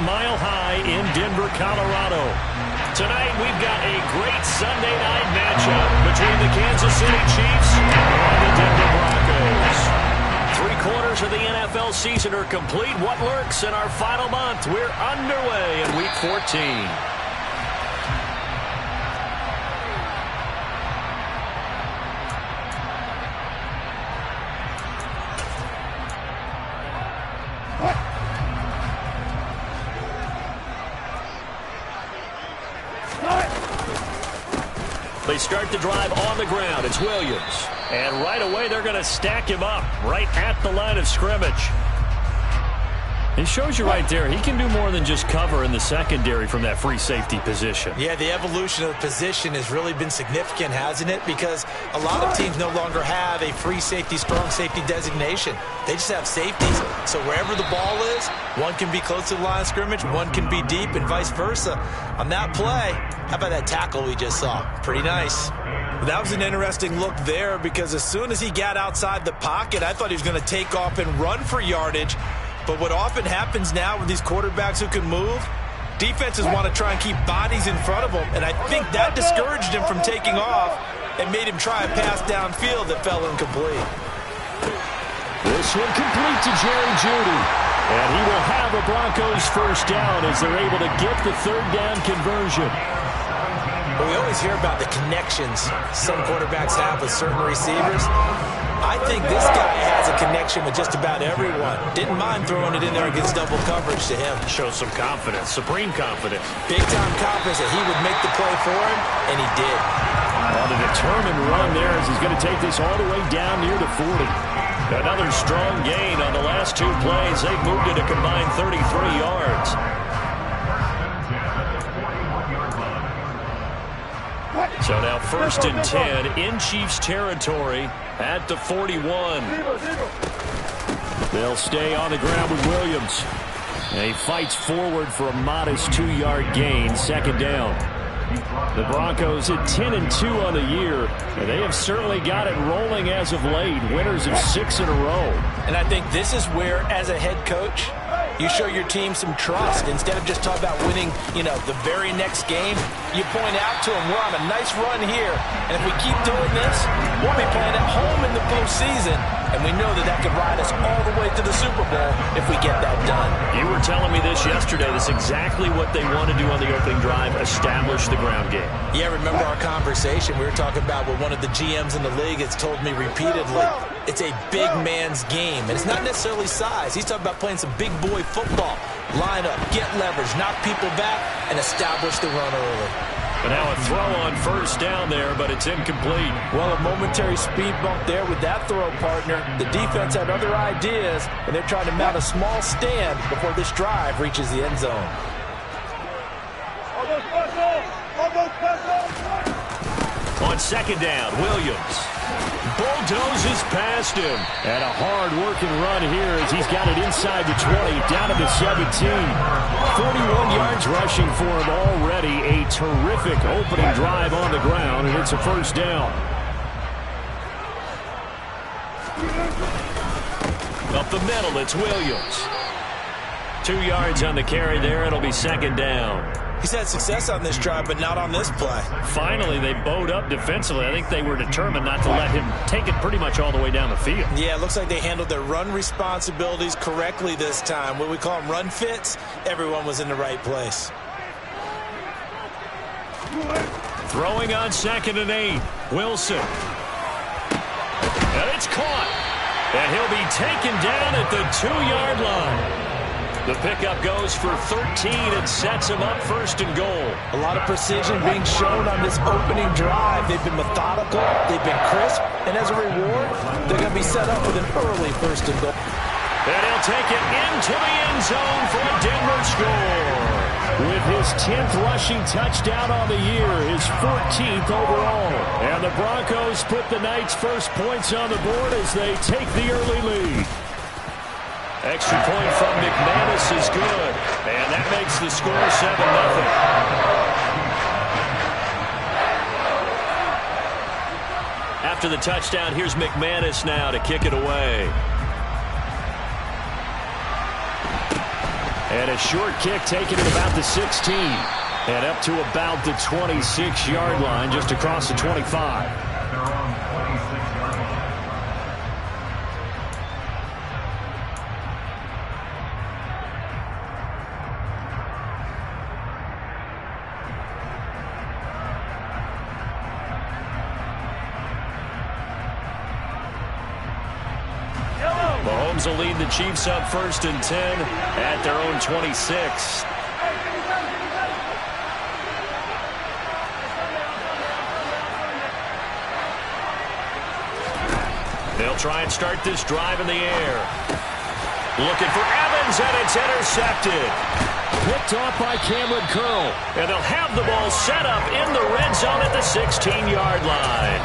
Mile High in Denver, Colorado. Tonight, we've got a great Sunday night matchup between the Kansas City Chiefs and the Denver Broncos. 3/4 of the NFL season are complete. What lurks in our final month? We're underway in Week 14. They start the drive on the ground. It's Williams. And right away, they're going to stack him up right at the line of scrimmage. It shows you right there, he can do more than just cover in the secondary from that free safety position. Yeah, the evolution of the position has really been significant, hasn't it? Because a lot of teams no longer have a free safety, strong safety designation. They just have safeties. So wherever the ball is, one can be close to the line of scrimmage, one can be deep, and vice versa. On that play, how about that tackle we just saw? Pretty nice. That was an interesting look there because as soon as he got outside the pocket, I thought he was going to take off and run for yardage. But what often happens now with these quarterbacks who can move, defenses want to try and keep bodies in front of them. And I think that discouraged him from taking off and made him try a pass downfield that fell incomplete. This one complete to Jerry Jeudy. And he will have a Broncos first down as they're able to get the third down conversion. Well, we always hear about the connections some quarterbacks have with certain receivers. I think this guy has a connection with just about everyone. Didn't mind throwing it in there against double coverage to him. Shows some confidence, supreme confidence. Big-time confidence that he would make the play for him, and he did. On a determined run there as he's going to take this all the way down near the 40. Another strong gain on the last two plays. They've moved it a combined 33 yards. So now 1st and 10 in Chiefs territory at the 41. They'll stay on the ground with Williams. And he fights forward for a modest 2-yard gain, 2nd down. The Broncos at 10-2 on the year, and they have certainly got it rolling as of late. Winners of 6 in a row. And I think this is where, as a head coach, you show your team some trust. Instead of just talking about winning, the very next game, you point out to them, we're on a nice run here. And if we keep doing this, we'll be playing at home in the postseason. And we know that that could ride us all the way to the Super Bowl if we get that done. You were telling me this yesterday. That's exactly what they want to do on the opening drive, establish the ground game. Yeah, remember our conversation. We were talking about what one of the GMs in the league has told me repeatedly. It's a big man's game, and it's not necessarily size. He's talking about playing some big boy football. Line up, get leverage, knock people back, and establish the run early. But now a throw on 1st down there, but it's incomplete. Well, a momentary speed bump there with that throw, partner. The defense had other ideas, and they're trying to mount a small stand before this drive reaches the end zone. On 2nd down, Williams bulldozes past him. And a hard-working run here as he's got it inside the 20, down to the 17. 41 yards rushing for him already. A terrific opening drive on the ground, and it's a 1st down. Up the middle, it's Williams. 2 yards on the carry there. It'll be 2nd down. He's had success on this drive, but not on this play. Finally, they bowed up defensively. I think they were determined not to let him take it pretty much all the way down the field. Yeah, it looks like they handled their run responsibilities correctly this time. What we call them run fits, everyone was in the right place. Throwing on 2nd and 8, Wilson. And it's caught. And he'll be taken down at the 2-yard line. The pickup goes for 13 and sets him up 1st and goal. A lot of precision being shown on this opening drive. They've been methodical, they've been crisp, and as a reward, they're going to be set up with an early 1st and goal. And he'll take it into the end zone for a Denver score. With his 10th rushing touchdown on the year, his 14th overall. And the Broncos put the Knights' first points on the board as they take the early lead. Extra point from McManus is good, and that makes the score 7-0. After the touchdown, here's McManus now to kick it away. And a short kick taken at about the 16. And up to about the 26-yard line, just across the 25. Mahomes will lead the Chiefs up 1st and 10 at their own 26. They'll try and start this drive in the air. Looking for Evans, and it's intercepted. Picked off by Cameron Curl. And they'll have the ball set up in the red zone at the 16-yard line.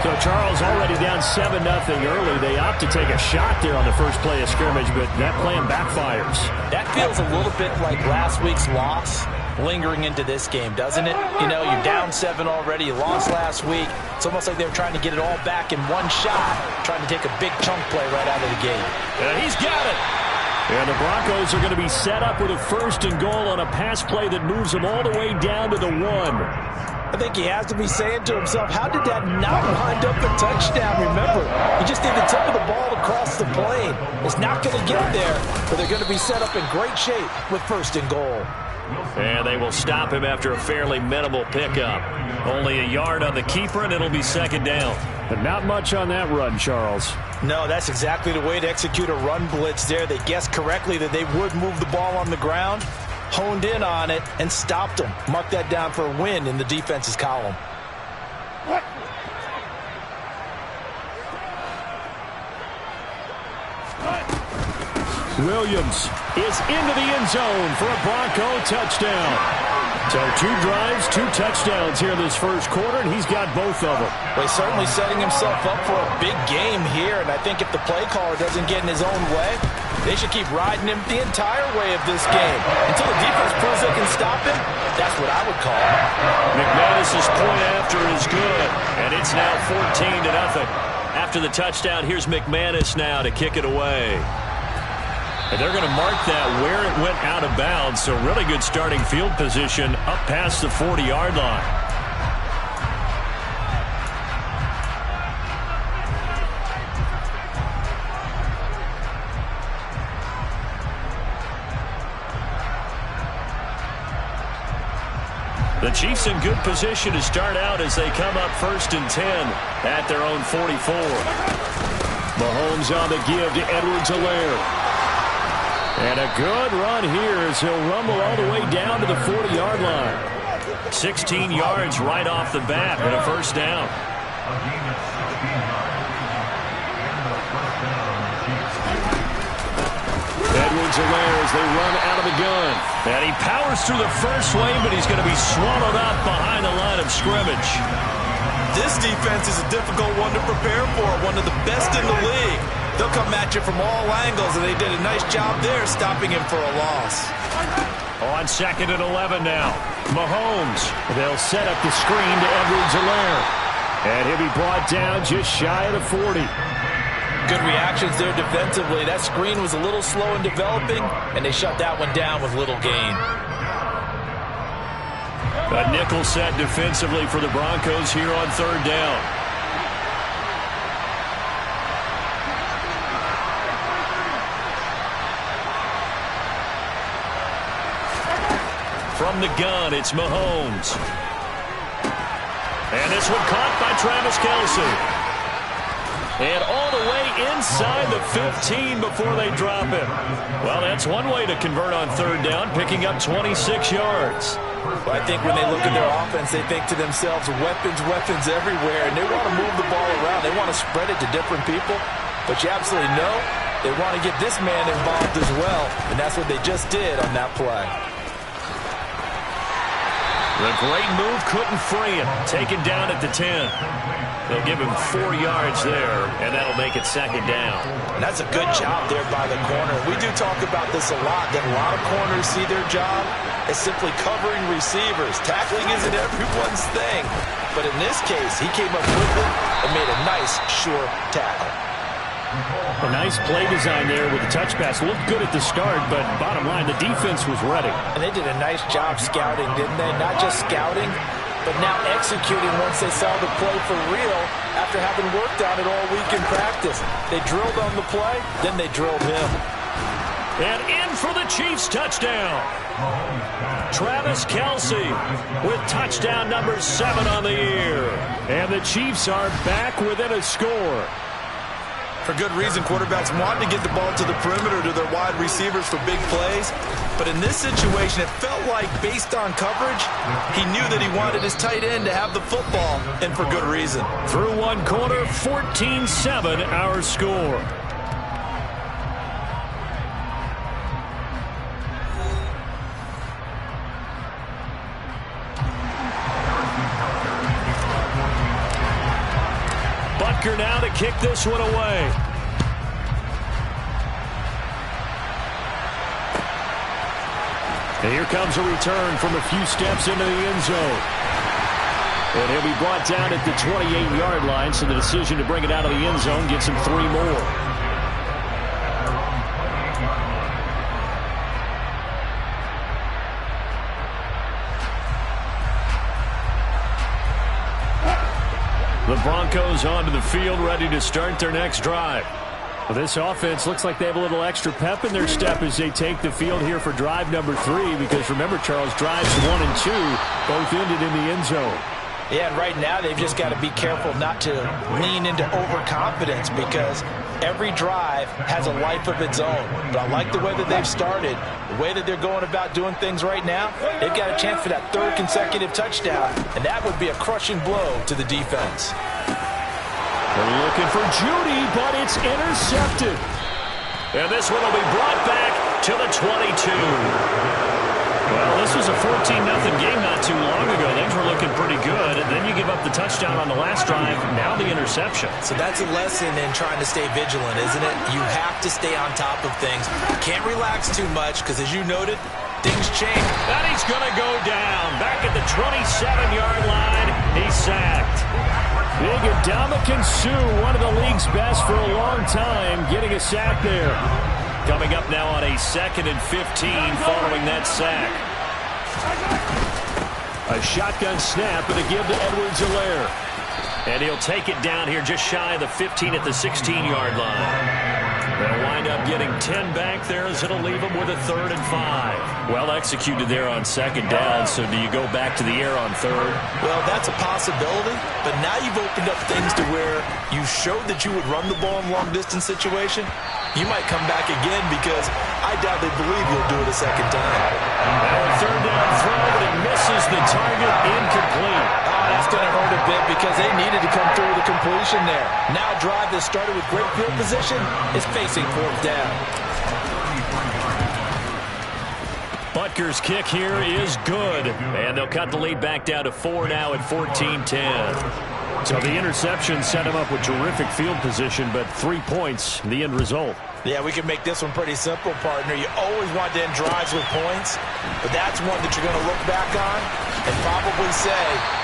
So Charles already down 7-0 early. They opt to take a shot there on the first play of scrimmage, but that plan backfires. That feels a little bit like last week's loss lingering into this game, doesn't it? You know, you're down 7 already. You lost last week. It's almost like they were trying to get it all back in one shot, trying to take a big chunk play right out of the gate. And he's got it. And the Broncos are going to be set up with a 1st and goal on a pass play that moves them all the way down to the 1. I think he has to be saying to himself, how did that not wind up a touchdown? Remember, he just need the tip of the ball across the plane. It's not going to get there, but they're going to be set up in great shape with 1st and goal. And they will stop him after a fairly minimal pickup. Only a yard on the keeper, and it'll be 2nd down. But not much on that run, Charles. No, that's exactly the way to execute a run blitz there. They guessed correctly that they would move the ball on the ground, honed in on it, and stopped them. Mark that down for a win in the defense's column. Williams is into the end zone for a Bronco touchdown. So 2 drives, 2 touchdowns here in this first quarter, and he's got both of them. Well, he's certainly setting himself up for a big game here, and I think if the play caller doesn't get in his own way, they should keep riding him the entire way of this game. Until the defense proves they can stop him, that's what I would call it. McManus's point after is good, and it's now 14-0. After the touchdown, here's McManus now to kick it away. And they're going to mark that where it went out of bounds, so really good starting field position up past the 40-yard line. The Chiefs in good position to start out as they come up 1st and 10 at their own 44. Mahomes on the give to Edwards-Helaire. And a good run here as he'll rumble all the way down to the 40-yard line. 16 yards right off the bat and a 1st down. Edwards-Helaire as they run out of the gun. And he powers through the first wave, but he's going to be swallowed up behind the line of scrimmage. This defense is a difficult one to prepare for, one of the best in the league. They'll come at you from all angles, and they did a nice job there stopping him for a loss. On 2nd and 11 now. Mahomes. They'll set up the screen to Edwards-Helaire. And he'll be brought down just shy of the 40. Good reactions there defensively. That screen was a little slow in developing, and they shut that one down with little gain. A nickel set defensively for the Broncos here on 3rd down. From the gun, it's Mahomes. And this one caught by Travis Kelce. And all the way inside the 15 before they drop it. Well, that's one way to convert on 3rd down, picking up 26 yards. Well, I think when they look at their offense, they think to themselves, weapons, weapons everywhere, and they want to move the ball around. They want to spread it to different people, but you absolutely know they want to get this man involved as well, and that's what they just did on that play. The great move couldn't free him. Taken down at the 10. They'll give him 4 yards there, and that'll make it 2nd down. And that's a good job there by the corner. We do talk about this a lot, that a lot of corners see their job as simply covering receivers. Tackling isn't everyone's thing. But in this case, he came up quickly and made a nice, sure tackle. A nice play design there with the touch pass. Looked good at the start, but bottom line, the defense was ready. And they did a nice job scouting, didn't they? Not just scouting, but now executing once they saw the play for real after having worked on it all week in practice. They drilled on the play, then they drilled him. And in for the Chiefs touchdown. Travis Kelce with touchdown number 7 on the year. And the Chiefs are back within a score. For good reason, quarterbacks want to get the ball to the perimeter to their wide receivers for big plays. But in this situation, it felt like based on coverage, he knew that he wanted his tight end to have the football, and for good reason. Through one quarter, 14-7 our score. Butker now to kick this one away. And here comes a return from a few steps into the end zone. And he'll be brought down at the 28-yard line, so the decision to bring it out of the end zone gets him 3 more. The Broncos onto the field, ready to start their next drive. Well, this offense looks like they have a little extra pep in their step as they take the field here for drive number 3, because remember, Charles, drives 1 and 2 both ended in the end zone. Yeah, and right now they've just got to be careful not to lean into overconfidence, because every drive has a life of its own. But I like the way that they've started, the way that they're going about doing things right now. They've got a chance for that 3rd consecutive touchdown, and that would be a crushing blow to the defense. They're looking for Judy, but it's intercepted. And this one will be brought back to the 22. Well, this was a 14-0 game not too long ago. Things were looking pretty good. And then you give up the touchdown on the last drive. Now the interception. So that's a lesson in trying to stay vigilant, isn't it? You have to stay on top of things. You can't relax too much because, as you noted, things change. And he's going to go down. Back at the 27-yard line. He's sacked. Big Ndamukong Suh, one of the league's best for a long time, getting a sack there. Coming up now on a 2nd and 15 following that sack. A shotgun snap and a give to Edwards-Helaire. And he'll take it down here just shy of the 15 at the 16-yard line. They'll wind up getting 10 back there as it'll leave them with a 3rd and 5. Well executed there on 2nd down, so do you go back to the air on 3rd? Well, that's a possibility, but now you've opened up things to where you showed that you would run the ball in long-distance situation. You might come back again, because I doubt they believe you'll do it a 2nd time. Now a 3rd down throw, but it misses the target, incomplete. That's going to hurt a bit because they needed to come through with a completion there. Now a drive that started with great field position is facing 4th down. Butker's kick here is good, and they'll cut the lead back down to 4 now at 14-10. So the interception set him up with terrific field position, but 3 points, the end result. Yeah, we can make this one pretty simple, partner. You always want to end drives with points, but that's one that you're going to look back on and probably say,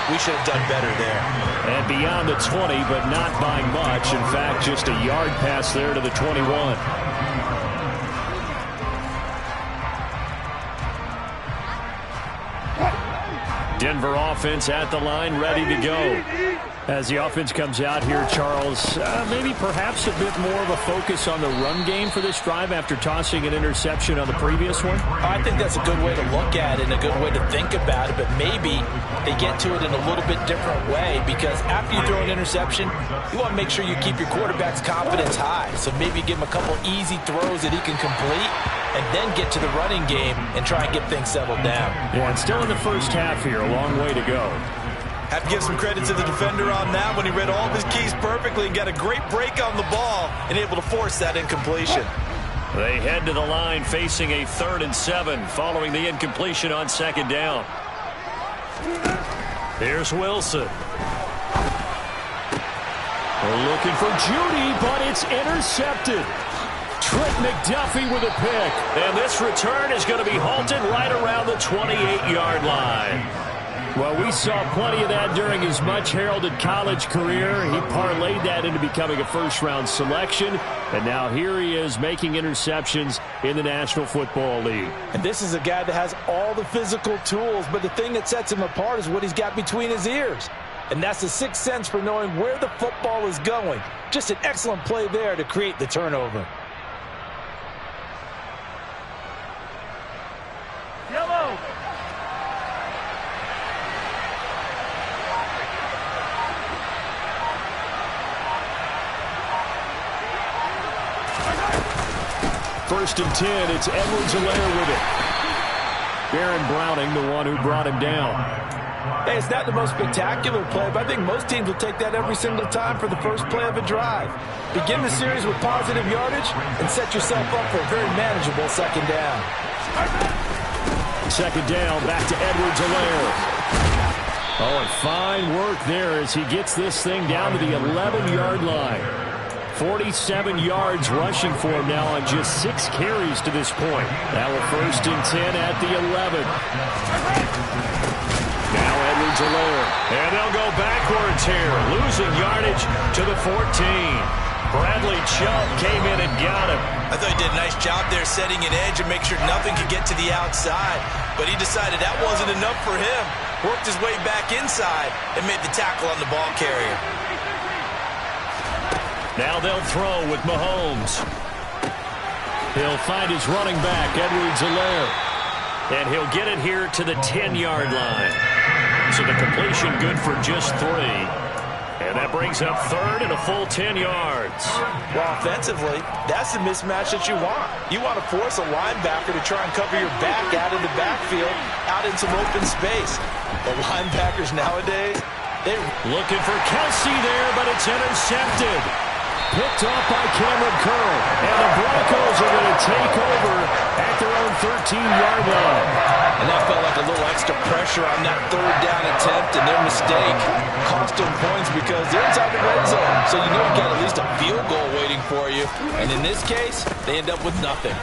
we should have done better there. And beyond the 20, but not by much. In fact, just a yard pass there to the 21. Denver offense at the line, ready to go. As the offense comes out here, Charles, maybe perhaps a bit more of a focus on the run game for this drive after tossing an interception on the previous one? I think that's a good way to look at it and a good way to think about it, but maybe they get to it in a little bit different way, because after you throw an interception, you want to make sure you keep your quarterback's confidence high. So maybe give him a couple easy throws that he can complete, and then get to the running game and try and get things settled down. Yeah, and still in the first half here, a long way to go. Have to give some credit to the defender on that when he read all of his keys perfectly and got a great break on the ball and able to force that incompletion. They head to the line facing a 3rd and 7 following the incompletion on 2nd down. Here's Wilson. They're looking for Judy, but it's intercepted. Trent McDuffie with a pick. And this return is going to be halted right around the 28-yard line. Well, we saw plenty of that during his much-heralded college career. He parlayed that into becoming a first-round selection. And now here he is making interceptions in the National Football League. And this is a guy that has all the physical tools, but the thing that sets him apart is what he's got between his ears. And that's the sixth sense for knowing where the football is going. Just an excellent play there to create the turnover. Yellow. First and 10, it's Edwards-Helaire with it. Baron Browning, the one who brought him down. Hey, it's not the most spectacular play, but I think most teams will take that every single time for the first play of a drive. Begin the series with positive yardage and set yourself up for a very manageable second down. Second down, back to Edwards-Helaire. Oh, and fine work there as he gets this thing down to the 11-yard line. 47 yards rushing for him now on just 6 carries to this point. Now a first and 10 at the 11. Now Edwards-Helaire. And they'll go backwards here. Losing yardage to the 14. Bradley Chubb came in and got him. I thought he did a nice job there setting an edge and make sure nothing could get to the outside. But he decided that wasn't enough for him. Worked his way back inside and made the tackle on the ball carrier. Now they'll throw with Mahomes. He'll find his running back, Edwards-Helaire. And he'll get it here to the 10-yard line. So the completion good for just 3. And that brings up third and a full 10 yards. Well, offensively, that's the mismatch that you want. You want to force a linebacker to try and cover your back out of the backfield, out in some open space. The linebackers nowadays, they're looking for Kelsey there, but it's intercepted. Picked off by Cameron Curl. And the Broncos are going to take over at their own 13-yard line. And that felt like a little extra pressure on that third down attempt, and their mistake cost them points because they're inside the red zone. So you know you've got at least a field goal waiting for you. And in this case, they end up with nothing.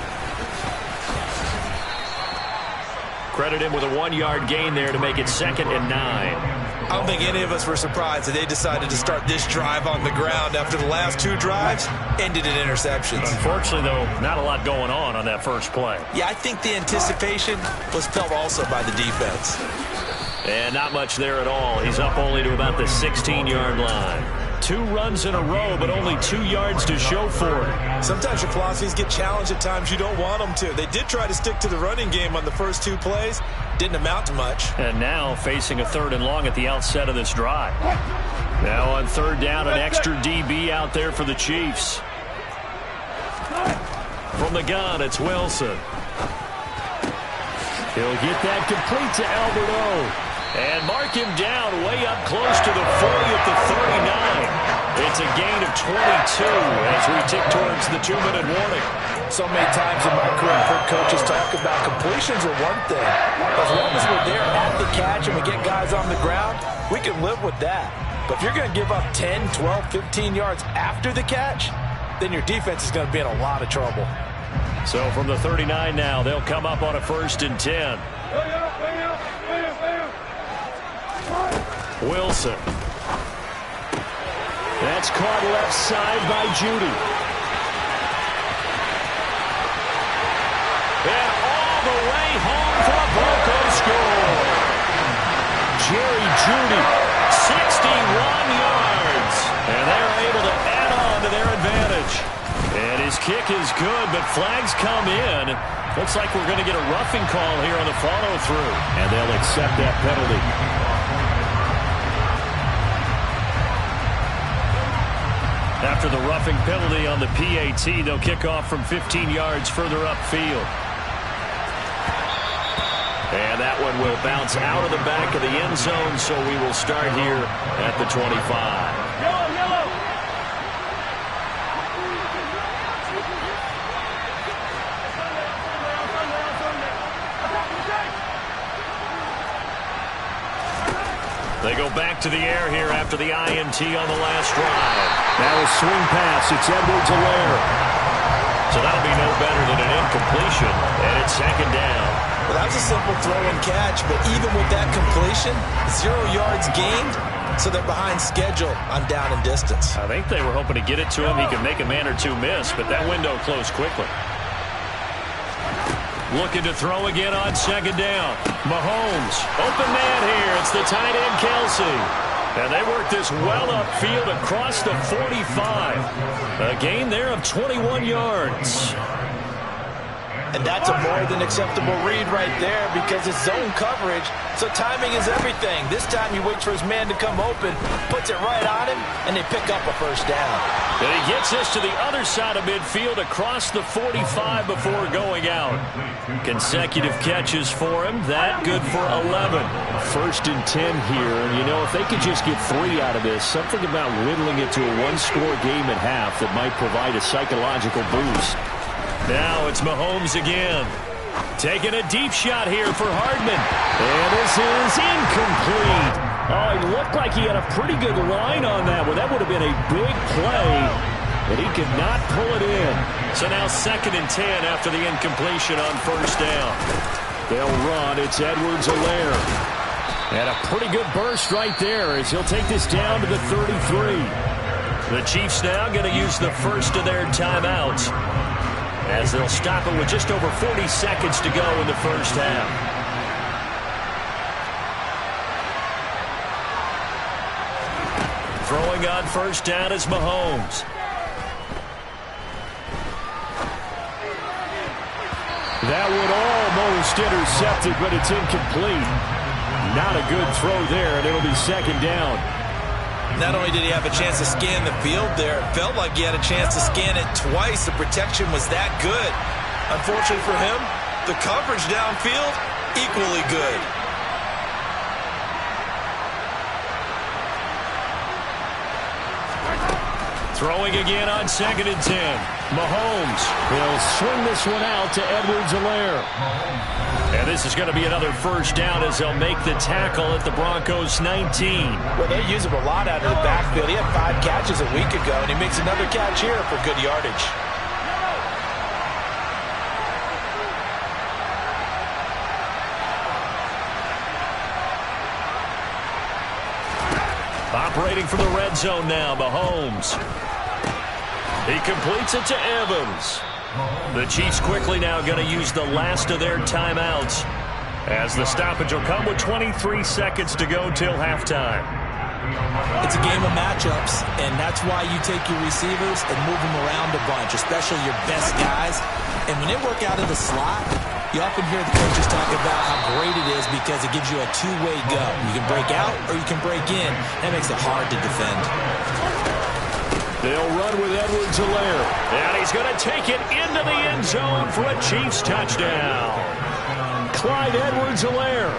Credit him with a 1-yard gain there to make it 2nd and 9. I don't think any of us were surprised that they decided to start this drive on the ground after the last 2 drives ended in interceptions. Unfortunately, though, not a lot going on that first play. Yeah, I think the anticipation was felt also by the defense. And not much there at all. He's up only to about the 16-yard line. 2 runs in a row, but only 2 yards to show for it. Sometimes your philosophies get challenged at times you don't want them to. They did try to stick to the running game on the first 2 plays. Didn't amount to much. And now facing a 3rd and long at the outset of this drive. Now on 3rd down, an extra DB out there for the Chiefs. From the gun, it's Wilson. He'll get that complete to Albert O. And mark him down way up close to the 40 at the 39. It's a gain of 22 as we tick towards the 2-minute warning. So many times in my career, I've heard coaches talk about completions are one thing. As long as we're there at the catch and we get guys on the ground, we can live with that. But if you're going to give up 10, 12, 15 yards after the catch, then your defense is going to be in a lot of trouble. So from the 39 now, they'll come up on a 1st and 10. Wilson. That's caught left side by Judy. And all the way home for a Broncos score. Jerry Judy, 61 yards. And they're able to add on to their advantage. And his kick is good, but flags come in. Looks like we're going to get a roughing call here on the follow-through. And they'll accept that penalty. After the roughing penalty on the PAT, they'll kick off from 15 yards further upfield. And that one will bounce out of the back of the end zone, so we will start here at the 25. Yellow, yellow. They go back to the air here after the INT on the last drive. Now a swing pass. It's Edwards-Helaire. So that'll be no better than an incompletion, and it's 2nd down. Well, that was a simple throw and catch, but even with that completion, 0 yards gained, so they're behind schedule on down and distance. I think they were hoping to get it to him. He could make a man or two miss, but that window closed quickly. Looking to throw again on second down. Mahomes, open man here. It's the tight end, Kelsey. And they work this well upfield across the 45. A gain there of 21 yards. And that's a more than acceptable read right there because it's zone coverage, so timing is everything. This time he waits for his man to come open, puts it right on him, and they pick up a first down. And he gets this to the other side of midfield across the 45 before going out. Consecutive catches for him. That good for 11. 1st and 10 here. And, you know, if they could just get 3 out of this, something about whittling it to a one-score game at half that might provide a psychological boost. Now it's Mahomes again. Taking a deep shot here for Hardman. And this is incomplete. Oh, it looked like he had a pretty good line on that one. That would have been a big play. But he could not pull it in. So now 2nd and 10 after the incompletion on first down. They'll run. It's Edwards-Helaire. And a pretty good burst right there as he'll take this down to the 33. The Chiefs now going to use the first of their timeouts, as they'll stop it with just over 40 seconds to go in the first half. Throwing on first down is Mahomes. That one almost intercepted, but it's incomplete. Not a good throw there, and it'll be 2nd down. Not only did he have a chance to scan the field there, it felt like he had a chance to scan it twice. The protection was that good. Unfortunately for him, the coverage downfield, equally good. Throwing again on 2nd and 10. Mahomes will swing this one out to Edwards-Helaire. And this is going to be another first down as they'll make the tackle at the Broncos 19. Well, they use him a lot out of the backfield. He had 5 catches a week ago, and he makes another catch here for good yardage. Operating from the red zone now, Mahomes. He completes it to Evans. The Chiefs quickly now going to use the last of their timeouts, as the stoppage will come with 23 seconds to go till halftime. It's a game of matchups, and that's why you take your receivers and move them around a bunch, especially your best guys. And when they work out of the slot, you often hear the coaches talk about how great it is because it gives you a two-way go. You can break out or you can break in. That makes it hard to defend. They'll run with Edwards-Helaire. And he's going to take it into the end zone for a Chiefs touchdown. Clyde Edwards-Helaire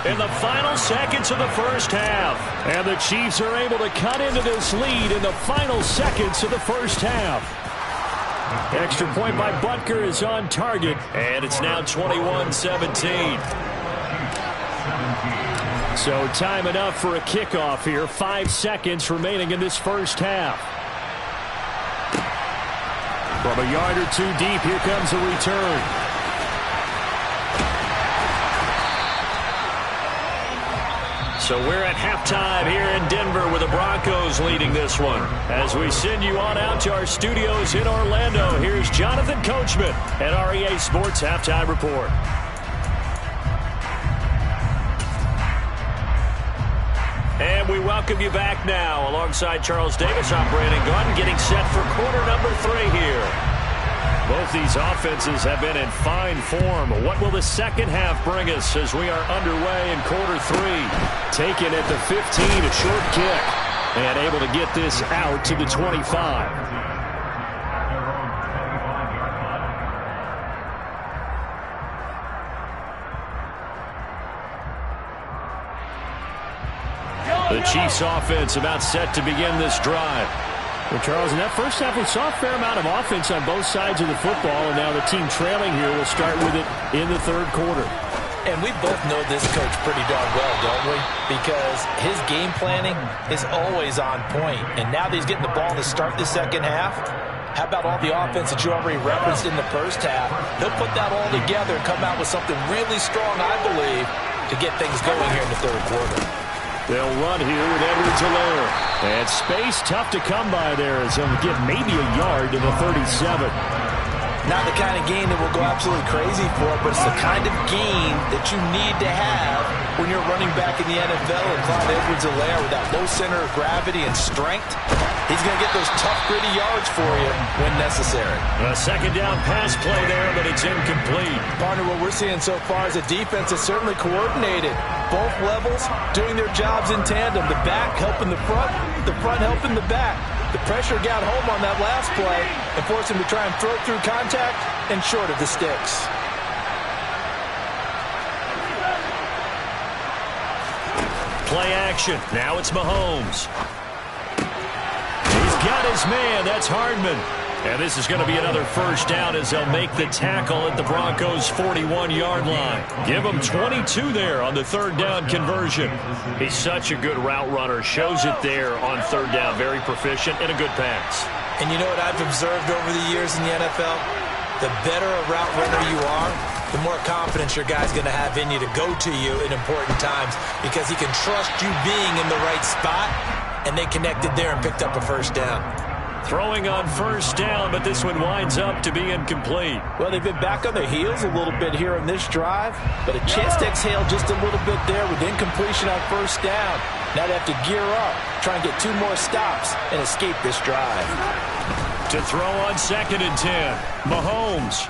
in the final seconds of the first half. And the Chiefs are able to cut into this lead in the final seconds of the first half. Extra point by Butker is on target. And it's now 21-17. So time enough for a kickoff here. 5 seconds remaining in this first half. From a yard or 2 deep, here comes a return. So we're at halftime here in Denver with the Broncos leading this one. As we send you on out to our studios in Orlando, here's Jonathan Coachman at REA Sports Halftime Report. And we welcome you back now alongside Charles Davis. I'm Brandon Gaudin getting set for quarter number 3 here. Both these offenses have been in fine form. What will the second half bring us as we are underway in quarter 3? Taken at the 15, a short kick. And able to get this out to the 25. The Chiefs offense about set to begin this drive. Well, Charles, in that first half, we saw a fair amount of offense on both sides of the football, and now the team trailing here will start with it in the third quarter. And we both know this coach pretty darn well, don't we? Because his game planning is always on point. And now that he's getting the ball to start the second half, How about all the offense that you already referenced in the first half? He'll put that all together and come out with something really strong, I believe, to get things going here in the third quarter. They'll run here with Edwards-Helaire. And space tough to come by there as he'll get maybe a yard to the 37. Not the kind of gain that will go absolutely crazy for, but it's the kind of gain that you need to have when you're running back in the NFL. And Clyde Edwards-Helaire, with that low center of gravity and strength, he's going to get those tough, gritty yards for you when necessary. A second down pass play there, but it's incomplete. Partner, what we're seeing so far is a defense that's certainly coordinated. Both levels doing their jobs in tandem. The back helping the front helping the back. The pressure got home on that last play and forced him to try and throw through contact and short of the sticks. Play action. Now it's Mahomes. He's got his man. That's Hardman. And this is going to be another first down as they'll make the tackle at the Broncos' 41-yard line. Give him 22 there on the third down conversion. He's such a good route runner. Shows it there on third down. Very proficient and a good pass. And you know what I've observed over the years in the NFL? The better a route runner you are, the more confidence your guy's going to have in you to go to you in important times because he can trust you being in the right spot, and they connected there and picked up a first down. Throwing on first down, but this one winds up to be incomplete. Well, they've been back on their heels a little bit here on this drive, but a chance to exhale just a little bit there with incompletion on first down. Now they have to gear up, try and get 2 more stops and escape this drive. To throw on 2nd and 10, Mahomes.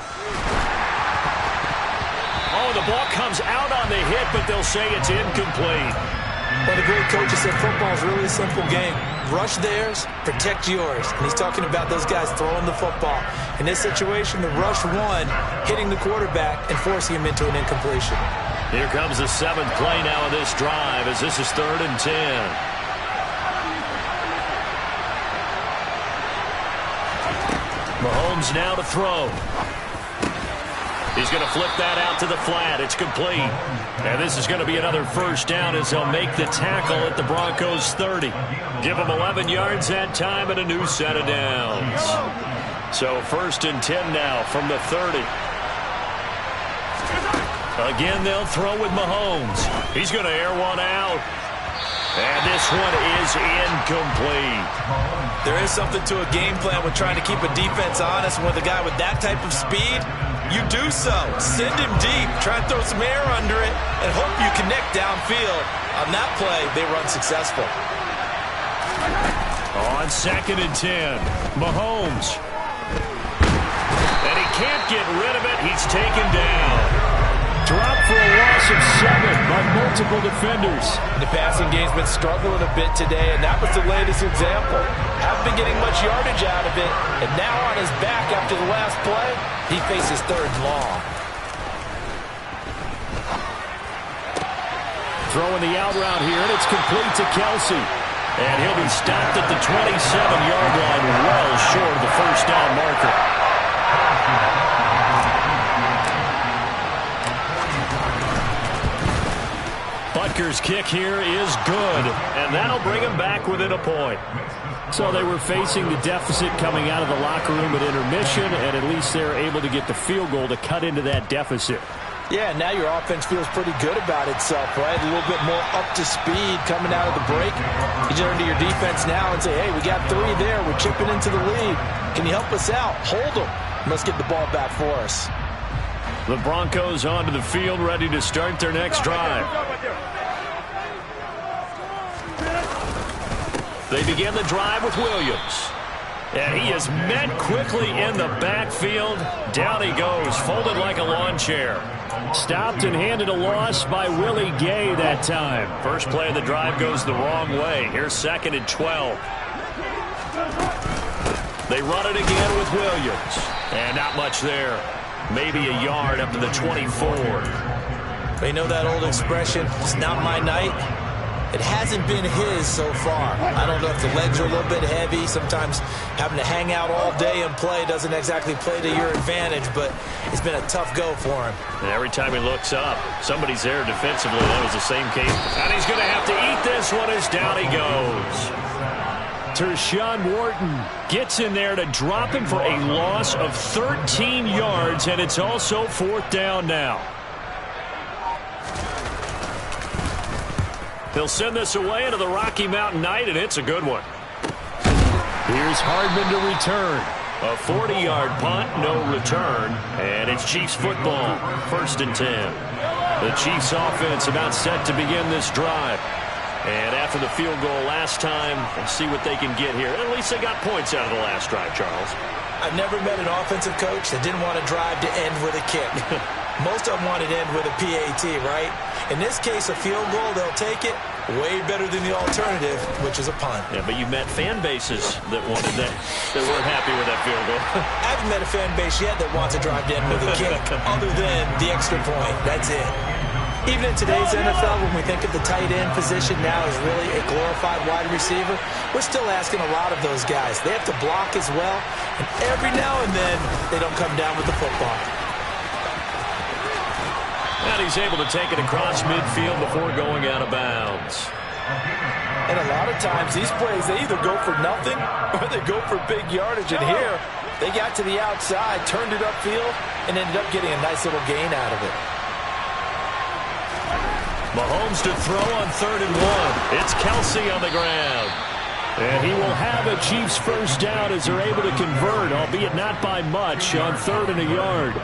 Oh, the ball comes out on the hit, but they'll say it's incomplete. Well, the great coach said football is really a simple game. Rush theirs, protect yours. And he's talking about those guys throwing the football. In this situation, the rush one, hitting the quarterback and forcing him into an incompletion. Here comes the 7th play now of this drive as this is 3rd and 10. Mahomes now to throw. He's going to flip that out to the flat. It's complete. And this is going to be another first down as they'll make the tackle at the Broncos' 30. Give them 11 yards that time and a new set of downs. So 1st and 10 now from the 30. Again, they'll throw with Mahomes. He's going to air one out. And this one is incomplete. There is something to a game plan with trying to keep a defense honest. With a guy with that type of speed, you do so. Send him deep. Try and throw some air under it and hope you connect downfield. On that play, they run successful. On 2nd and 10, Mahomes. And he can't get rid of it. He's taken down. Dropped for a loss of 7 by multiple defenders. The passing game's been struggling a bit today, and that was the latest example. Haven't been getting much yardage out of it, and now on his back after the last play, he faces 3rd and long. Throwing the out route here, and it's complete to Kelsey. And he'll be stopped at the 27-yard line, well short of the first down marker. Butker's kick here is good, and that'll bring him back within a point. So they were facing the deficit coming out of the locker room at intermission, and at least they're able to get the field goal to cut into that deficit. Yeah, now your offense feels pretty good about itself, right? A little bit more up to speed coming out of the break. You turn to your defense now and say, hey, we got 3 there. We're chipping into the lead. Can you help us out? Hold them. Let's get the ball back for us. The Broncos onto the field, ready to start their next drive. They begin the drive with Williams. And he is met quickly in the backfield. Down he goes, folded like a lawn chair. Stopped and handed a loss by Willie Gay that time. First play of the drive goes the wrong way. Here's 2nd and 12. They run it again with Williams. And not much there. Maybe a yard up to the 24. You know that old expression, it's not my night? It hasn't been his so far. I don't know if the legs are a little bit heavy. Sometimes having to hang out all day and play doesn't exactly play to your advantage, but it's been a tough go for him. And every time he looks up, somebody's there defensively. That was the same case. And he's going to have to eat this one as down he goes. Tershawn Wharton gets in there to drop him for a loss of 13 yards, and it's also 4th down now. He'll send this away into the Rocky Mountain Night, and it's a good one. Here's Hardman to return. A 40-yard punt, no return, and it's Chiefs football, 1st and 10. The Chiefs offense about set to begin this drive. And after the field goal last time, we'll see what they can get here. At least they got points out of the last drive, Charles. I've never met an offensive coach that didn't want to drive to end with a kick. Most of them want to end with a PAT, right? In this case, a field goal, they'll take it. Way better than the alternative, which is a punt. Yeah, but you met fan bases that wanted that weren't happy with that field goal. I haven't met a fan base yet that wants to drive to end with a kick, other than the extra point. That's it. Even in today's NFL, when we think of the tight end position now as really a glorified wide receiver, we're still asking a lot of those guys. They have to block as well, and every now and then, they don't come down with the football. And he's able to take it across midfield before going out of bounds. And a lot of times, these plays, they either go for nothing or they go for big yardage. And here, they got to the outside, turned it upfield, and ended up getting a nice little gain out of it. Mahomes to throw on 3rd and 1. It's Kelsey on the ground. And he will have a Chiefs 1st down as they're able to convert, albeit not by much, on 3rd and a yard.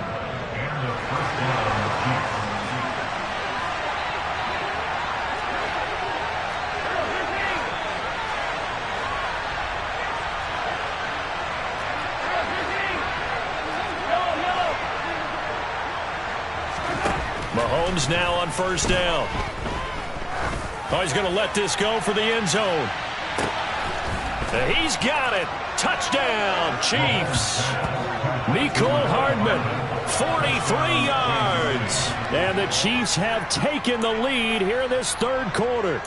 Mahomes now on 1st down. Oh, he's going to let this go for the end zone. He's got it. Touchdown, Chiefs. Mecole Hardman, 43 yards. And the Chiefs have taken the lead here in this 3rd quarter.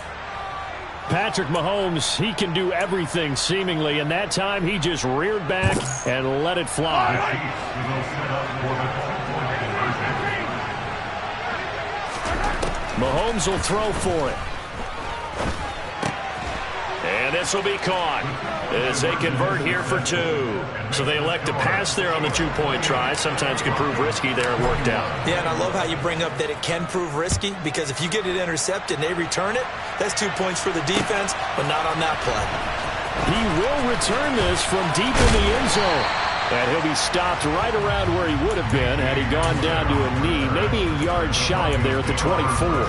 Patrick Mahomes, he can do everything seemingly, and that time he just reared back and let it fly. Mahomes will throw for it. And this will be caught as they convert here for 2. So they elect to pass there on the 2-point try. Sometimes can prove risky there. It worked out. Yeah, and I love how you bring up that it can prove risky, because if you get it intercepted and they return it, that's 2 points for the defense, but not on that play. He will return this from deep in the end zone. And he'll be stopped right around where he would have been had he gone down to a knee, maybe a yard shy of there at the 24.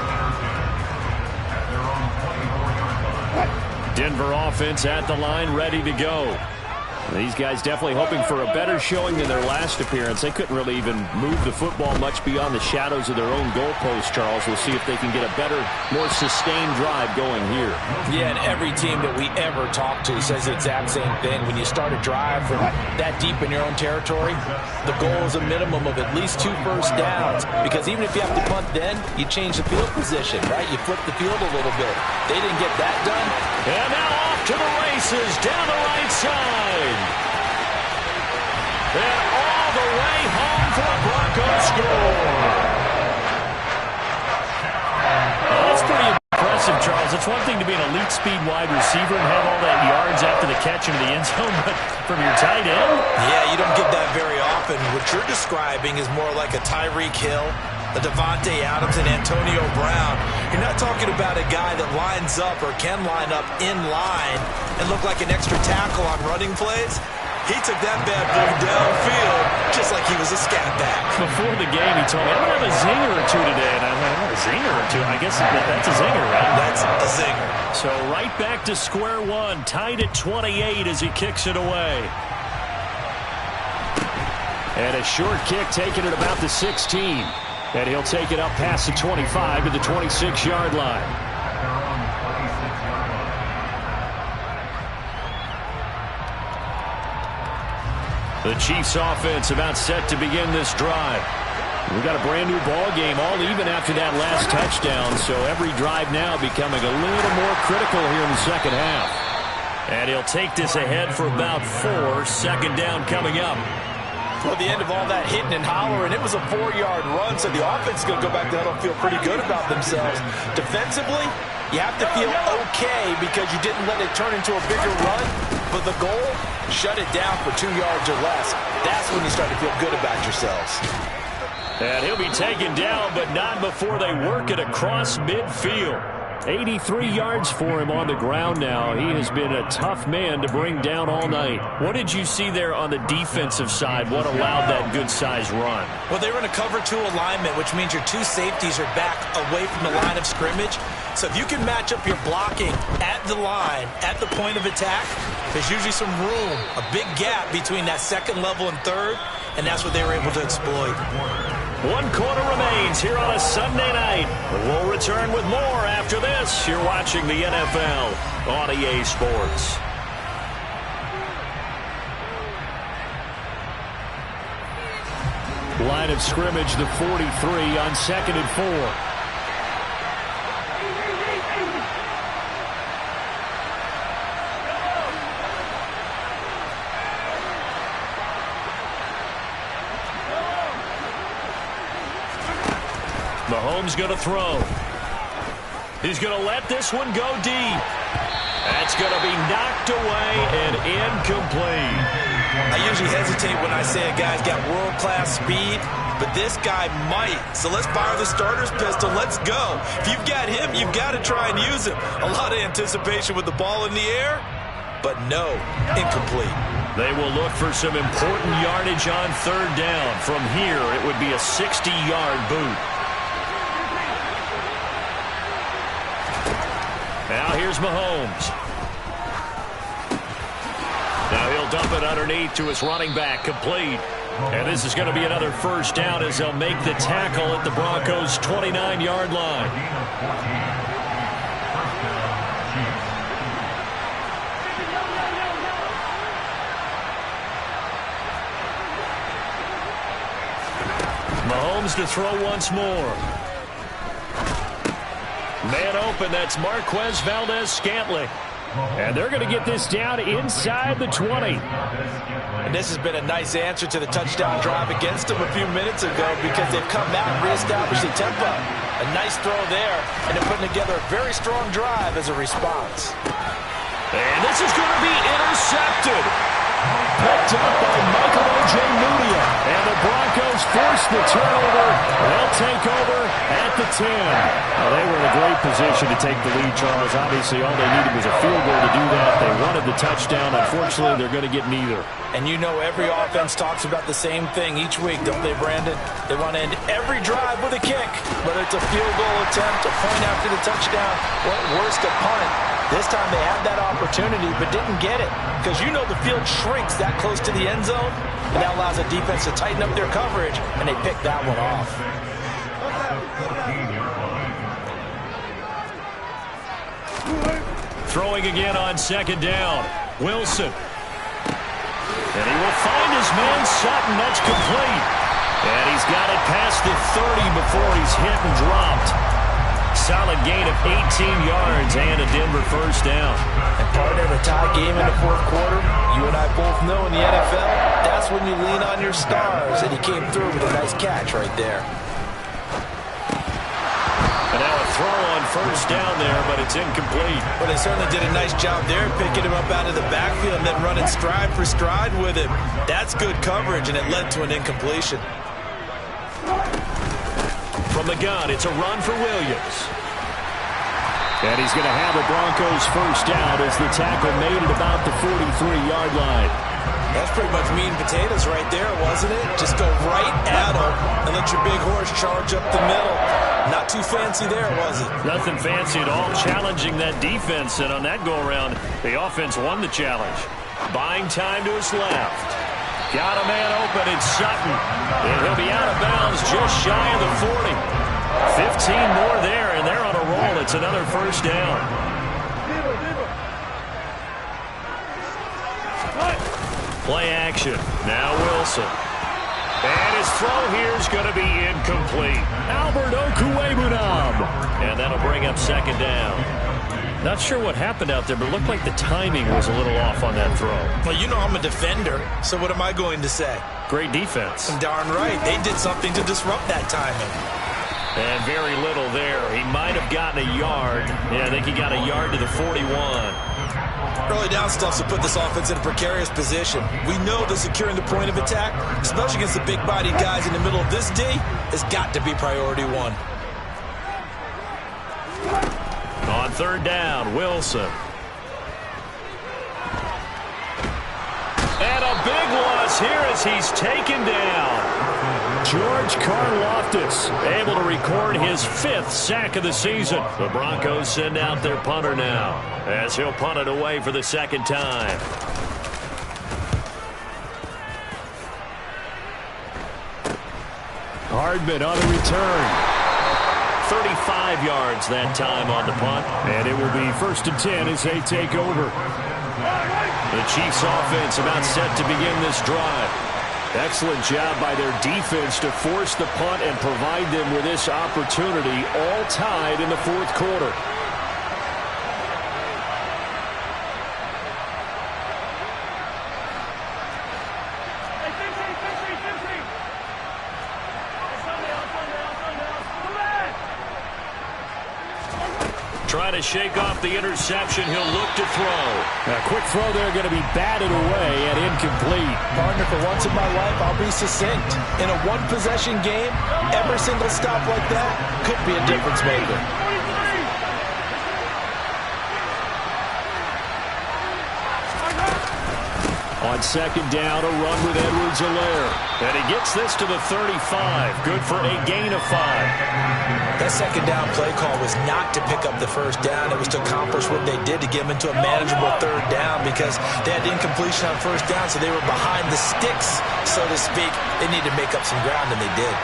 Denver offense at the line, ready to go. These guys definitely hoping for a better showing than their last appearance. They couldn't really even move the football much beyond the shadows of their own goalpost, Charles. We'll see if they can get a better, more sustained drive going here. Yeah, and every team that we ever talk to says the exact same thing. When you start a drive from that deep in your own territory, the goal is a minimum of at least 2 first downs, because even if you have to punt then, you change the field position, right? You flip the field a little bit. They didn't get that done. And now off to the races down the right side. And all the way home for a Broncos score. That's pretty impressive, Charles. It's one thing to be an elite speed wide receiver and have all that yards after the catch into the end zone, but from your tight end? Yeah, you don't get that very often. What you're describing is more like a Tyreek Hill, a Devontae Adams, and Antonio Brown. You're not talking about a guy that lines up or can line up in line and look like an extra tackle on running plays. He took that bad boy downfield just like he was a scat back. Before the game, he told me, I'm going to have a zinger or two today. And I'm like, a zinger or two? I guess that's a zinger, right? That's a zinger. So right back to square one, tied at 28 as he kicks it away. And a short kick taken at about the 16. And he'll take it up past the 25 to the 26-yard line. The Chiefs offense about set to begin this drive. We've got a brand new ball game, all even after that last touchdown, so every drive now becoming a little more critical here in the second half. And he'll take this ahead for about 4, second down coming up. Well, the end of all that hitting and hollering, it was a 4-yard run, so the offense is going to go back to huddle and feel pretty good about themselves. Defensively, you have to feel okay because you didn't let it turn into a bigger run, but the goal, shut it down for 2 yards or less. That's when you start to feel good about yourselves. And he'll be taken down, but not before they work it across midfield. 83 yards for him on the ground now. He has been a tough man to bring down all night. What did you see there on the defensive side? What allowed that good-sized run? Well, they were in a cover 2 alignment, which means your 2 safeties are back away from the line of scrimmage. So if you can match up your blocking at the line, at the point of attack, there's usually some room, a big gap between that second level and third, and that's what they were able to exploit. 1 quarter remains here on a Sunday night. We'll return with more after this. You're watching the NFL on EA Sports. Line of scrimmage, the 43 on 2nd and 4. Mahomes going to throw. He's going to let this one go deep. That's going to be knocked away and incomplete. I usually hesitate when I say a guy's got world-class speed, but this guy might. So let's fire the starter's pistol. Let's go. If you've got him, you've got to try and use him. A lot of anticipation with the ball in the air, but no, incomplete. They will look for some important yardage on 3rd down. From here, it would be a 60-yard boot. Now here's Mahomes. Now he'll dump it underneath to his running back, complete. And this is going to be another 1st down as they'll make the tackle at the Broncos' 29-yard line. Mahomes to throw once more. Man open, that's Marquez Valdez-Scantling. And they're going to get this down inside the 20. And this has been a nice answer to the touchdown drive against them a few minutes ago because they've come out and reestablished the tempo. A nice throw there, and they're putting together a very strong drive as a response. And this is going to be intercepted. Picked up by Michael Ojemudia. And the Broncos force the turnover. They'll take over at the 10. Well, they were in a great position to take the lead, Charles. Obviously, all they needed was a field goal to do that. They wanted the touchdown. Unfortunately, they're going to get neither. And you know every offense talks about the same thing each week, don't they, Brandon? They want to end every drive with a kick, whether it's a field goal attempt, a point after the touchdown, or worse, a punt. This time they had that opportunity but didn't get it because you know the field shrinks that close to the end zone, and that allows the defense to tighten up their coverage, and they picked that one off. Throwing again on 2nd down. Wilson. And he will find his man Sutton. That's complete. And he's got it past the 30 before he's hit and dropped. Solid gain of 18 yards and a Denver 1st down. And partner, in a tie game in the 4th quarter, you and I both know in the NFL, that's when you lean on your stars, and he came through with a nice catch right there. And now a throw on 1st down there, but it's incomplete. Well, they certainly did a nice job there, picking him up out of the backfield and then running stride for stride with him. That's good coverage, and it led to an incompletion. From the gun, it's a run for Williams. And he's going to have a Broncos 1st down as the tackle made at about the 43-yard line. That's pretty much meat and potatoes right there, wasn't it? Just go right at him and let your big horse charge up the middle. Not too fancy there, was it? Nothing fancy at all, challenging that defense. And on that go-around, the offense won the challenge. Buying time to his left. Got a man open, it's Sutton. And he'll be out of bounds just shy of the 40. 15 more there, and they're on a roll. It's another 1st down. Play action. Now Wilson. And his throw here is going to be incomplete. Albert Okwuegbunam And that'll bring up second down. Not sure what happened out there, but it looked like the timing was a little off on that throw. Well, you know I'm a defender, so what am I going to say? Great defense. Darn right. They did something to disrupt that timing. And very little there. He might have gotten a yard. Yeah, I think he got a yard to the 41. Early down stuff to put this offense in a precarious position. We know that securing the point of attack, especially against the big-bodied guys in the middle of this D, has got to be priority one. On third down, Wilson. And a big loss here as he's taken down. George Karlaftis able to record his 5th sack of the season. The Broncos send out their punter now as he'll punt it away for the second time. Hardman on the return. 35 yards that time on the punt. And it will be 1st and 10 as they take over. The Chiefs offense about set to begin this drive. Excellent job by their defense to force the punt and provide them with this opportunity, all tied in the 4th quarter. Trying to shake off the interception. He'll look to throw. A quick throw there going to be batted away and incomplete. Partner, for once in my life, I'll be succinct. In a one-possession game, every single stop like that could be a difference maker. On second down, a run with Edwards-Helaire. And he gets this to the 35. Good for a gain of 5. That second down play call was not to pick up the first down. It was to accomplish what they did to get them into a manageable third down because they had incompletion on first down, so they were behind the sticks, so to speak. They needed to make up some ground, and they did.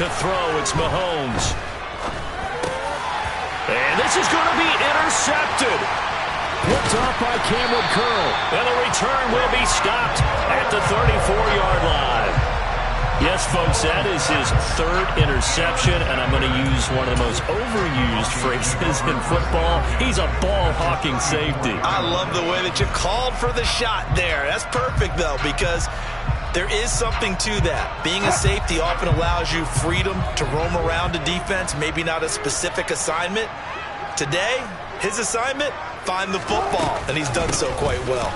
To throw, it's Mahomes. And this is going to be intercepted. Picked off by Cameron Curl. And the return will be stopped at the 34-yard line. Yes, folks, that is his 3rd interception, and I'm going to use one of the most overused phrases in football. He's a ball-hawking safety. I love the way that you called for the shot there. That's perfect, though, because there is something to that. Being a safety often allows you freedom to roam around a defense, maybe not a specific assignment. Today, his assignment, find the football, and he's done so quite well.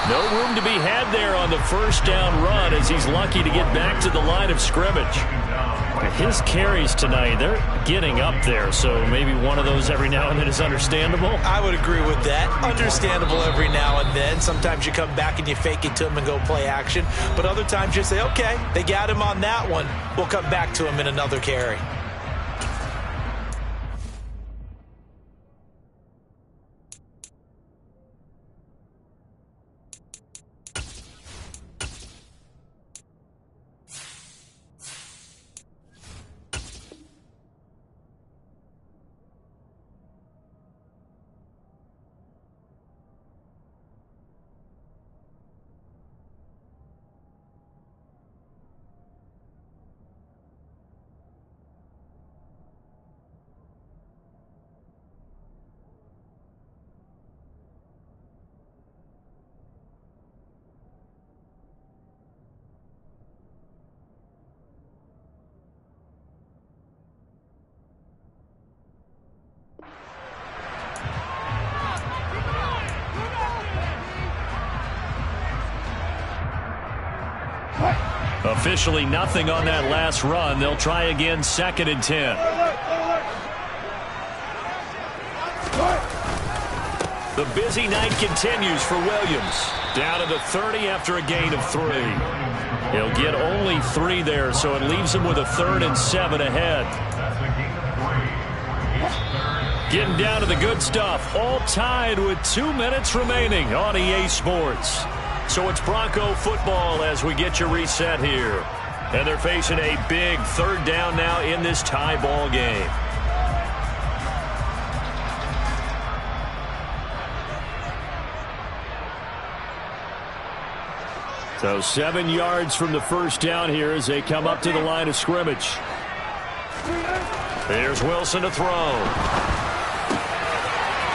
No room to be had there on the first down run as he's lucky to get back to the line of scrimmage. His carries tonight, they're getting up there, so maybe one of those every now and then is understandable. I would agree with that. Understandable every now and then. Sometimes you come back and you fake it to him and go play action, but other times you say, okay, they got him on that one. We'll come back to him in another carry. Officially nothing on that last run. They'll try again, 2nd and 10. The busy night continues for Williams. Down to the 30 after a gain of 3. He'll get only 3 there, so it leaves him with a 3rd and 7 ahead. Getting down to the good stuff. All tied with 2 minutes remaining on EA Sports. So it's Bronco football as we get you reset here. And they're facing a big 3rd down now in this tie ball game. So 7 yards from the first down here as they come up to the line of scrimmage. Here's Wilson to throw.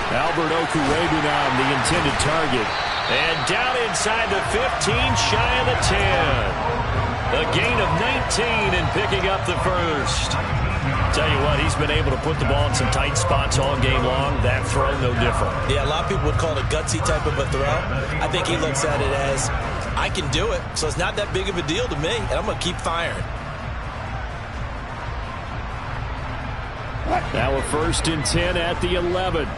Albert Okwuegbunam, the intended target. And down inside the 15, shy of the 10. A gain of 19 and picking up the first. Tell you what, he's been able to put the ball in some tight spots all game long. That throw, no different. Yeah, a lot of people would call it a gutsy type of a throw. I think he looks at it as, I can do it, so it's not that big of a deal to me, and I'm going to keep firing. Now a 1st and 10 at the 11.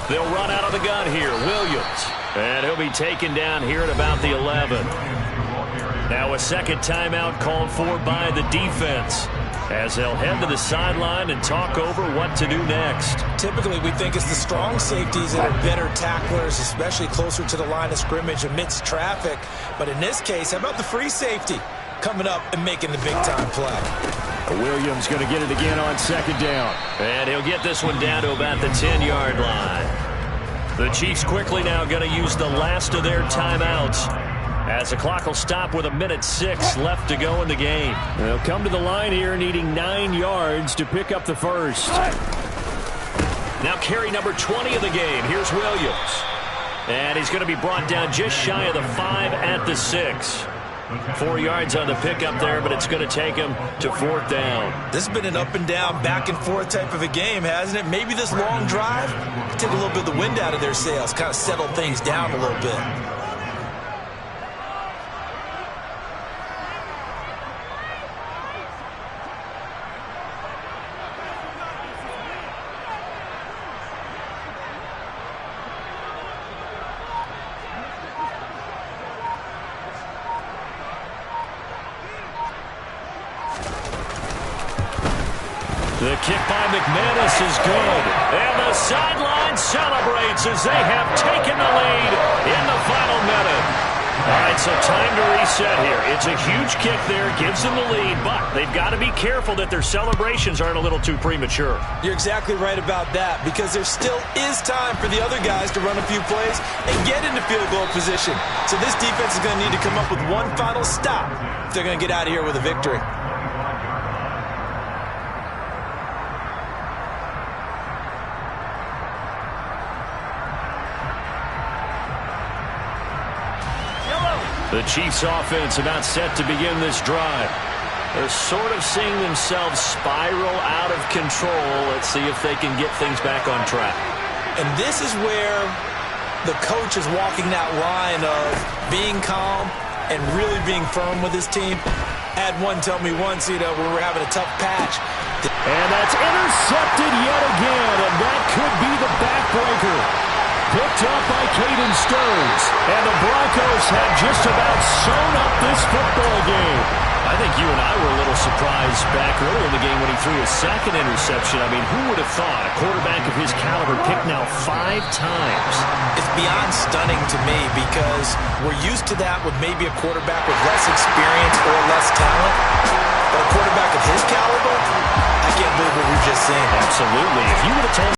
They'll run out of the gun here. Williams. And he'll be taken down here at about the 11. Now a second timeout called for by the defense as they'll head to the sideline and talk over what to do next. Typically, we think it's the strong safeties that are better tacklers, especially closer to the line of scrimmage amidst traffic. But in this case, how about the free safety coming up and making the big-time play? Williams going to get it again on 2nd down. And he'll get this one down to about the 10-yard line. The Chiefs quickly now going to use the last of their timeouts as the clock will stop with 1:06 left to go in the game. They'll come to the line here needing 9 yards to pick up the first. Now carry number 20 of the game. Here's Williams. And he's going to be brought down just shy of the 5 at the 6. 4 yards on the pickup there, but it's going to take him to 4th down. This has been an up and down, back and forth type of a game, hasn't it? Maybe this long drive take a little bit of the wind out of their sails, kind of settle things down a little bit. The kick by McManus is good. And the sideline celebrates as they have taken the lead in the final minute. All right, so time to reset here. It's a huge kick there, gives them the lead, but they've got to be careful that their celebrations aren't a little too premature. You're exactly right about that, because there still is time for the other guys to run a few plays and get into field goal position. So this defense is going to need to come up with one final stop if they're going to get out of here with a victory. The Chiefs offense about set to begin this drive. They're sort of seeing themselves spiral out of control. Let's see if they can get things back on track. And this is where the coach is walking that line of being calm and really being firm with his team. Had one tell me once, when we were having a tough patch. And that's intercepted yet again, and that could be the backbreaker. Picked up by Caden Stearns. And the Broncos have just about sewn up this football game. I think you and I were a little surprised back early in the game when he threw his second interception. I mean, who would have thought a quarterback of his caliber picked now 5 times? It's beyond stunning to me because we're used to that with maybe a quarterback with less experience or less talent. But a quarterback of his caliber, I can't believe what we've just seen. Absolutely. If you would have told